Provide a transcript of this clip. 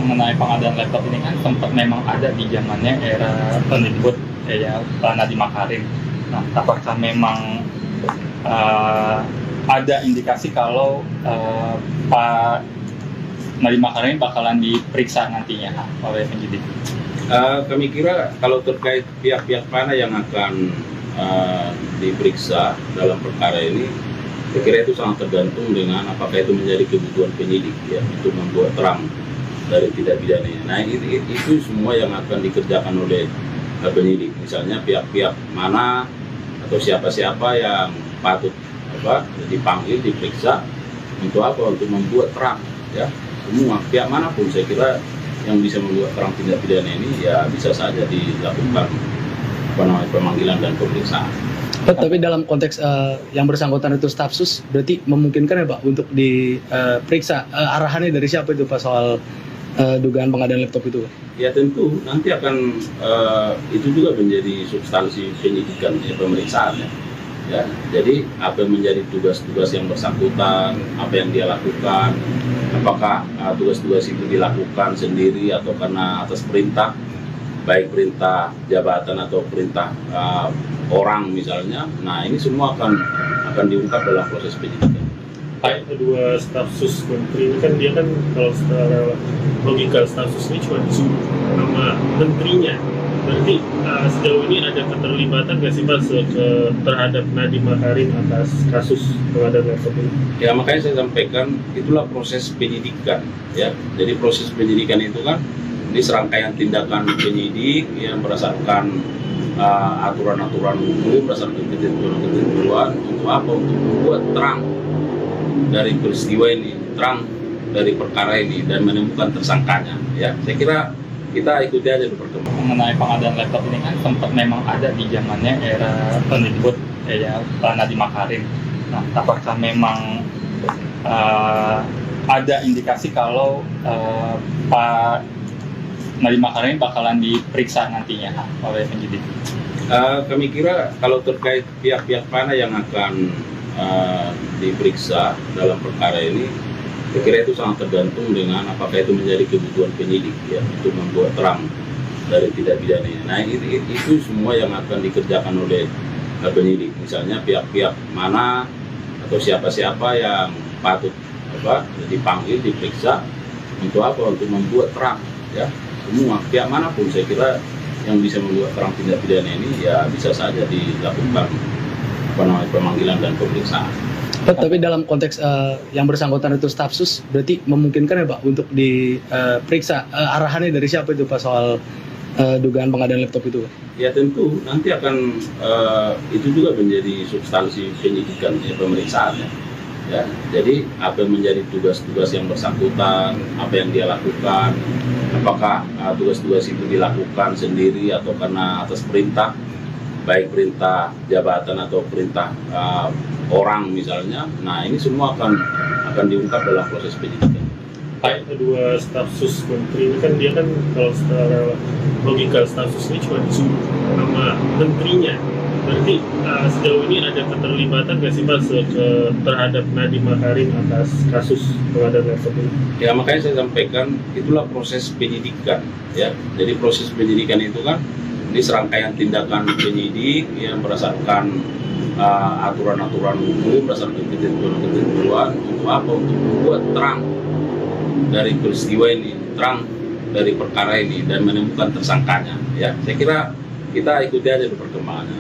mengenai pengadaan laptop ini kan sempat memang ada di zamannya era Pendikbud ya Pak Nadiem Makarim. Nah, apakah memang ada indikasi kalau Pak Nadiem Makarim bakalan diperiksa nantinya oleh penyidik? Kami kira kalau terkait pihak-pihak mana yang akan diperiksa dalam perkara ini, saya kira itu sangat tergantung dengan apakah itu menjadi kebutuhan penyidik ya untuk membuat terang dari tindak pidananya. Nah itu semua yang akan dikerjakan oleh penyidik. Misalnya pihak-pihak mana atau siapa-siapa yang patut dipanggil, diperiksa untuk apa? Untuk membuat terang ya. Semua pihak manapun saya kira yang bisa membuat terang tindak pidana ini ya bisa saja dilakukan pemanggilan dan pemeriksaan. Tapi dalam konteks yang bersangkutan itu staf sus, berarti memungkinkan ya Pak untuk diperiksa arahannya dari siapa itu Pak soal dugaan pengadaan laptop itu? Ya tentu nanti akan itu juga menjadi substansi penyidikan ya, pemeriksaan ya. Jadi apa yang menjadi tugas-tugas yang bersangkutan, apa yang dia lakukan, apakah tugas-tugas itu dilakukan sendiri atau karena atas perintah, baik perintah jabatan atau perintah orang misalnya. Nah ini semua akan diungkap dalam proses penyidikan. Kedua staf sus menteri ini kan dia kan kalau secara logika staf sus ini cuma disuruh nama menterinya. Berarti sejauh ini ada keterlibatan nggak sih Pak terhadap Nadiem Makarim atas kasus pengadaan laptop ini? Ya makanya saya sampaikan itulah proses penyidikan ya. Jadi proses penyidikan itu kan ini serangkaian tindakan penyidik yang berdasarkan aturan-aturan hukum, berdasarkan ketentuan-ketentuan untuk apa? Untuk membuat terang dari peristiwa ini, terang dari perkara ini dan menemukan tersangkanya. Ya, saya kira kita ikuti aja perkembangan. Mengenai pengadaan laptop ini kan sempat memang ada di zamannya era Pendikbud ya Pak Nadiem Makarim. Nah, apakah memang ada indikasi kalau Pak Nadiem Makarim bakalan diperiksa nantinya oleh penyidik? Kami kira kalau terkait pihak-pihak mana yang akan diperiksa dalam perkara ini, saya kira itu sangat tergantung dengan apakah itu menjadi kebutuhan penyidik ya untuk membuat terang dari tindak pidananya. Nah itu semua yang akan dikerjakan oleh penyidik. Misalnya pihak-pihak mana atau siapa-siapa yang patut dipanggil, diperiksa untuk apa? Untuk membuat terang ya. Semua pihak manapun saya kira yang bisa membuat terang tindak pidana ini ya bisa saja dilakukan pemanggilan dan pemeriksaan. Tapi dalam konteks yang bersangkutan itu staf sus, berarti memungkinkan ya Pak untuk diperiksa arahannya dari siapa itu Pak soal dugaan pengadaan laptop itu? Ya tentu nanti akan itu juga menjadi substansi penyidikan ya, pemeriksaan ya. Jadi apa yang menjadi tugas-tugas yang bersangkutan, apa yang dia lakukan, apakah tugas-tugas itu dilakukan sendiri atau karena atas perintah, baik perintah jabatan atau perintah orang misalnya. Nah ini semua akan diungkap dalam proses penyidikan. Kedua staf sus menteri ini kan dia kan kalau secara logika staf sus ini cuma disuruh nama menterinya. Berarti sejauh ini ada keterlibatan nggak sih Pak terhadap Nadiem Makarim atas kasus pengadaan laptop ini? Ya makanya saya sampaikan itulah proses penyidikan ya. Jadi proses penyidikan itu kan ini serangkaian tindakan penyidik yang berdasarkan aturan-aturan hukum, berdasarkan ketentuan-ketentuan untuk apa? Untuk membuat terang dari peristiwa ini, terang dari perkara ini dan menemukan tersangkanya. Ya, saya kira kita ikuti aja perkembangannya.